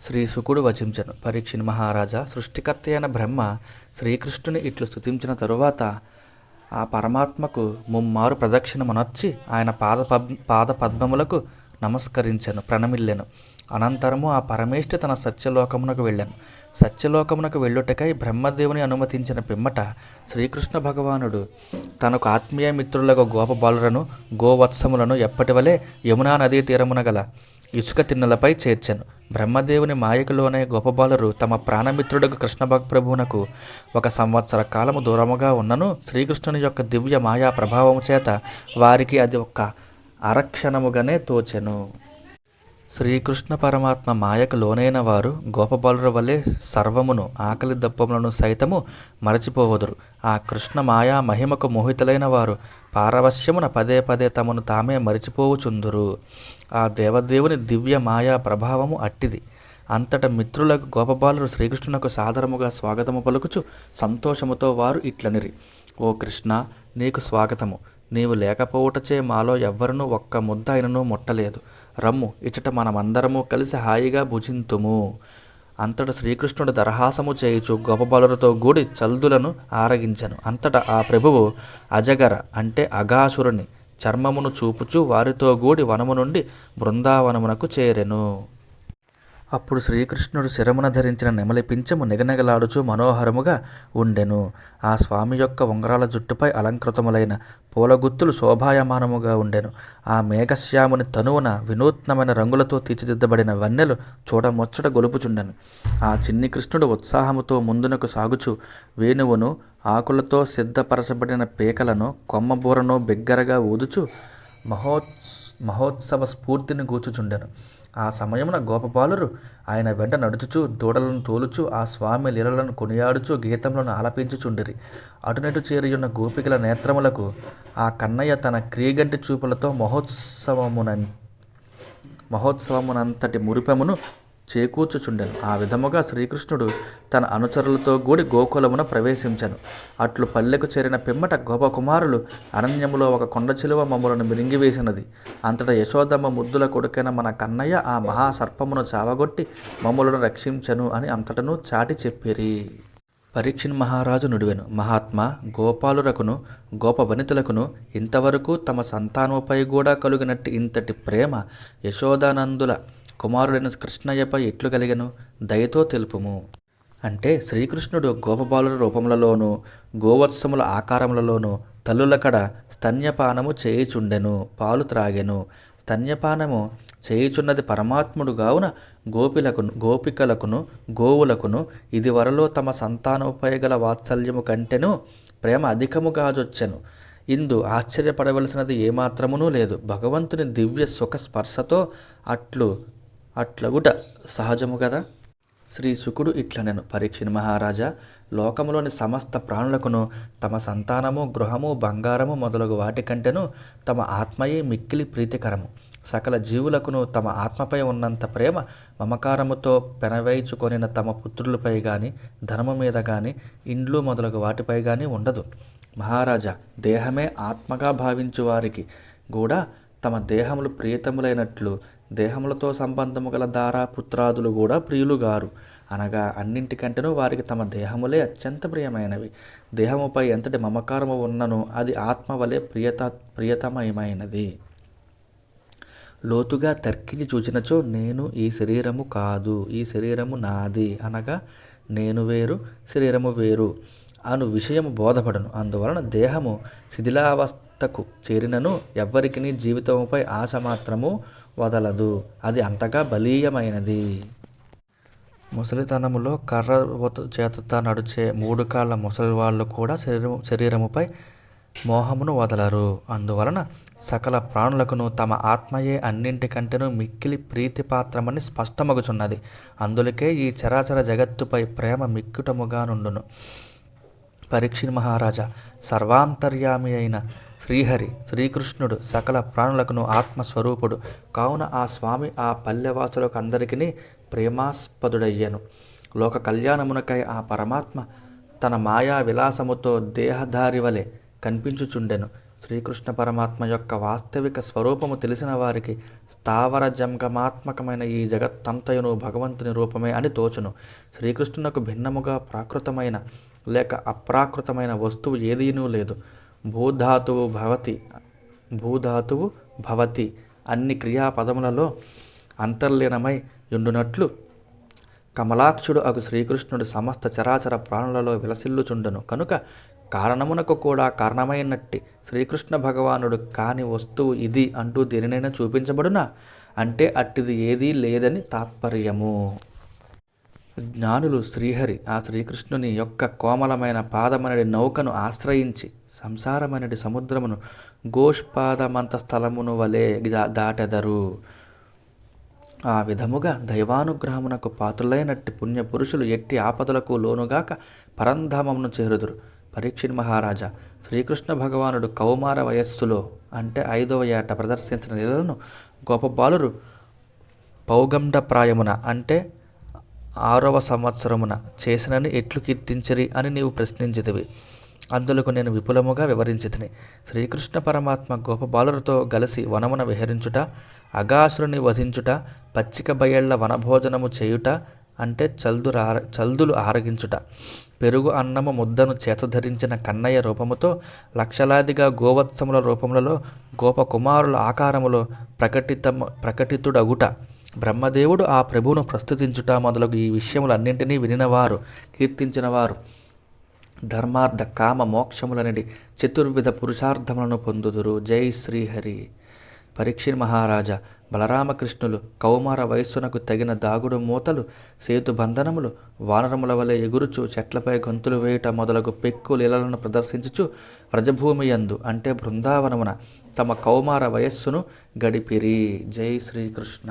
శ్రీ శుకుడు వచించెను. పరీక్షిన్ మహారాజా, సృష్టికర్త అయిన బ్రహ్మ శ్రీకృష్ణుని ఇట్లు స్తుతించిన తరువాత ఆ పరమాత్మకు ముమ్మారు ప్రదక్షిణమునర్చి ఆయన పాద పద్మములకు నమస్కరించెను, ప్రణమిల్లెను. అనంతరము ఆ పరమేష్ఠి తన సత్యలోకమునకు వెళ్ళాను. సత్యలోకమునకు వెళ్ళుటకై బ్రహ్మదేవుని అనుమతించిన పిమ్మట శ్రీకృష్ణ భగవానుడు తనకు ఆత్మీయ మిత్రులకు గోపబాలులను గోవత్సములను ఎప్పటివలే యమునా నదీ తీరమున గల ఇసుక తిన్నెలపై చేర్చెను. బ్రహ్మదేవుని మాయకులోనే గోపబాలురు తమ ప్రాణమిత్రుడకు కృష్ణ ప్రభువునకు 1 సంవత్సర కాలము దూరముగా ఉన్నను శ్రీకృష్ణుని యొక్క దివ్య మాయా ప్రభావము చేత వారికి అది ఒక్క అరక్షణముగానే తోచెను. శ్రీకృష్ణ పరమాత్మ మాయకు లోనైన వారు గోపబాలుర వలె సర్వమును ఆకలి దప్పములను సైతము మరచిపోవదురు. ఆ కృష్ణ మాయా మహిమకు మోహితులైన వారు పారవశ్యమున పదే పదే తమను తామే మరిచిపోవుచుందురు. ఆ దేవదేవుని దివ్య మాయా ప్రభావము అట్టిది. అంతట మిత్రులకు గోపబాలురు శ్రీకృష్ణునకు సాదరముగా స్వాగతము పలుకుచు సంతోషముతో వారు ఇట్లనిరి: ఓ కృష్ణ, నీకు స్వాగతము. నీవు లేకపోవుటచే మాలో ఎవ్వరూ ఒక్క ముద్ద అయినను ముట్టలేదు. రమ్ము, ఇచ్చట మనమందరము కలిసి హాయిగా భుజింతుము. అంతట శ్రీకృష్ణుడు దరహాసము చేయుచు గోపబాలురతో గూడి చల్దులను ఆరగించెను. అంతటా ఆ ప్రభువు అజగర అంటే అఘాసురుని చర్మమును చూపుచూ వారితో గూడి వనము నుండి బృందావనమునకు చేరెను. అప్పుడు శ్రీకృష్ణుడు శిరమున ధరించిన నెమలి పింఛము నిగనగలాడుచు మనోహరముగా ఉండెను. ఆ స్వామి యొక్క ఉంగరాల జుట్టుపై అలంకృతములైన పూలగుత్తులు శోభాయమానముగా ఉండెను. ఆ మేఘశ్యాముని తనువున వినూత్నమైన రంగులతో తీర్చిదిద్దబడిన వన్నెలు చూడముచ్చట గొలుపుచుండెను. ఆ చిన్ని కృష్ణుడు ఉత్సాహముతో ముందునకు సాగుచు వేణువును, ఆకులతో సిద్ధపరచబడిన పీకలను, కొమ్మబూరను బిగ్గరగా ఊదుచు మహోత్సవ స్ఫూర్తిని గూచుచుండెను. ఆ సమయమున గోపబాలురు ఆయన వెంట నడుచుచు దూడలను తోలుచు ఆ స్వామి లీలలను కొనియాడుచు గీతములను ఆలపించుచుండిరి. అటునటు చేరియున్న గోపికల నేత్రములకు ఆ కన్నయ్య తన క్రీగంటి చూపులతో మహోత్సవమునంతటి మురిపెమును చేకూర్చుచుండెను. ఆ విధముగా శ్రీకృష్ణుడు తన అనుచరులతో కూడి గోకులమున ప్రవేశించెను. అట్లు పల్లెకు చేరిన పిమ్మట గోపకుమారులు అరణ్యములో ఒక కొండ చిలువ మమ్ములను మిరింగివేసినది. అంతటా యశోదమ్మ ముద్దుల కొడుకైన మన కన్నయ్య ఆ మహాసర్పమును చావగొట్టి మమ్ములను రక్షించెను అని అంతటను చాటి చెప్పిరి. పరీక్షిన్ మహారాజు నుడివెను: మహాత్మా, గోపాలురకును గోపవనితులకును ఇంతవరకు తమ సంతానముపై కూడా కలుగినట్టు ఇంతటి ప్రేమ యశోదానందుల కుమారుడైన కృష్ణయ్యపై ఎట్లు కలిగెను? దయతో తెలుపుము. అంటే శ్రీకృష్ణుడు గోపబాలుర రూపములలోనూ గోవత్సముల ఆకారములలోనూ తల్లులకడ స్తన్యపానము చేయుచుండెను, పాలు త్రాగెను. స్తన్యపానము చేయుచున్నది పరమాత్ముడు గావున గోపికలకును గోవులకును ఇది వరలో తమ సంతానముపై గల వాత్సల్యము కంటెను ప్రేమ అధికముగాజొచ్చెను. ఇందు ఆశ్చర్యపడవలసినది ఏమాత్రమునూ లేదు. భగవంతుని దివ్య సుఖ స్పర్శతో అట్లగుట సహజము కదా. శ్రీ శుకుడు ఇట్లనెను: పరీక్షిన్ మహారాజా, లోకములోని సమస్త ప్రాణులకును తమ సంతానము, గృహము, బంగారము మొదలగు వాటికంటేను తమ ఆత్మయే మిక్కిలి ప్రీతికరము. సకల జీవులకును తమ ఆత్మపై ఉన్నంత ప్రేమ మమకారముతో పెనవేయుచుకొనిన తమ పుత్రులపై గాని, ధనము మీద గాని, ఇండ్లు మొదలగు వాటిపై గాని ఉండదు. మహారాజా, దేహమే ఆత్మగా భావించు వారికి కూడా తమ దేహములు ప్రియతములైనట్లు దేహములతో సంబంధము గల దారా పుత్రాదులు కూడా ప్రియులుగారు. అనగా అన్నింటికంటేనూ వారికి తమ దేహములే అత్యంత ప్రియమైనవి. దేహముపై ఎంతటి మమకారము ఉన్నను అది ఆత్మ వలె ప్రియతమయమైనది. లోతుగా తర్కించి చూచినచో నేను ఈ శరీరము కాదు, ఈ శరీరము నాది అనగా నేను వేరు, శరీరము వేరు అను విషయము బోధపడను. అందువలన దేహము శిథిలావస్థకు చేరినను ఎవ్వరికిని జీవితముపై ఆశ మాత్రము వదలదు. అది అంతగా బలీయమైనది. ముసలితనములో కర్ర చేతతో నడిచే 3 కాళ్ళ ముసలి వాళ్ళు కూడా శరీరముపై మోహమును వదలరు. అందువలన సకల ప్రాణులకును తమ ఆత్మయే అన్నింటికంటేనూ మిక్కిలి ప్రీతిపాత్రమని స్పష్టమగుచున్నది. అందులకే ఈ చరాచర జగత్తుపై ప్రేమ మిక్కుటముగా నుండును. పరీక్షిన్ మహారాజా, సర్వాంతర్యామి అయిన శ్రీహరి శ్రీకృష్ణుడు సకల ప్రాణులకును ఆత్మస్వరూపుడు కావున ఆ స్వామి ఆ పల్లెవాసులకు అందరికీ ప్రేమాస్పదుడయ్యను. లోక కళ్యాణమునకై ఆ పరమాత్మ తన మాయా విలాసముతో దేహధారి వలె కనిపించుచుండెను. శ్రీకృష్ణ పరమాత్మ యొక్క వాస్తవిక స్వరూపము తెలిసిన వారికి స్థావర జంగమాత్మకమైన ఈ జగత్తంతయును భగవంతుని రూపమే అని తోచును. శ్రీకృష్ణునకు భిన్నముగా ప్రాకృతమైన లేక అప్రాకృతమైన వస్తువు ఏదీనూ లేదు. భూధాతువు భవతి అన్ని క్రియాపదములలో అంతర్లీనమై యుండునట్లు కమలాక్షుడు అగు శ్రీకృష్ణుడు సమస్త చరాచర ప్రాణులలో విలసిల్లుచుండును. కనుక కారణమునకు కూడా కారణమైనట్టి శ్రీకృష్ణ భగవానుడు కాని వస్తువు ఇది అంటూ దేనినైనా చూపించబడునా అంటే అట్టిది ఏదీ లేదని తాత్పర్యము. జ్ఞానులు శ్రీహరి ఆ శ్రీకృష్ణుని యొక్క కోమలమైన పాదమనడి నౌకను ఆశ్రయించి సంసారమనడి సముద్రమును గోష్పాదమంత స్థలమును వలె దాటెదరు. ఆ విధముగా దైవానుగ్రహమునకు పాత్రులైనట్టి పుణ్యపురుషులు ఎట్టి ఆపదలకు లోనుగాక పరంధామమును చేరుదురు. పరీక్షిత్ మహారాజా, శ్రీకృష్ణ భగవానుడు కౌమార వయస్సులో అంటే 5వ ఏట ప్రదర్శించిన లీలలను గోపబాలురు పౌగండ ప్రాయమున అంటే 6వ సంవత్సరమున చేసినని ఎట్లు కీర్తించరి అని నీవు ప్రశ్నించితివి. అందులకు నేను విపులముగా వివరించితిని. శ్రీకృష్ణ పరమాత్మ గోపబాలులతో గలసి వనమున విహరించుట, అగాసురుని వధించుట, పచ్చిక బయళ్ల వనభోజనము చేయుట అంటే చల్దులు ఆరగించుట, పెరుగు అన్నము ముద్దను చేతధరించిన కన్నయ్య రూపముతో లక్షలాదిగా గోవత్సముల రూపములలో గోపకుమారుల ఆకారములో ప్రకటితుడగుట, బ్రహ్మదేవుడు ఆ ప్రభువును ప్రస్తుతించుట మొదలగు ఈ విషయములన్నింటినీ వినినవారు, కీర్తించినవారు ధర్మార్థ కామ మోక్షములనడి చతుర్విధ పురుషార్థములను పొందుదురు. జై శ్రీహరి. పరీక్షిత్ మహారాజా, బలరామకృష్ణులు కౌమార వయస్సునకు తగిన దాగుడు మూతలు, సేతుబంధనములు, వానరముల వలె ఎగురుచు చెట్లపై గొంతులు వేయుట మొదలగు పెక్కు లీలలను ప్రదర్శించుచు వ్రజభూమి యందు అంటే బృందావనమున తమ కౌమార వయస్సును గడిపిరి. జై శ్రీకృష్ణ.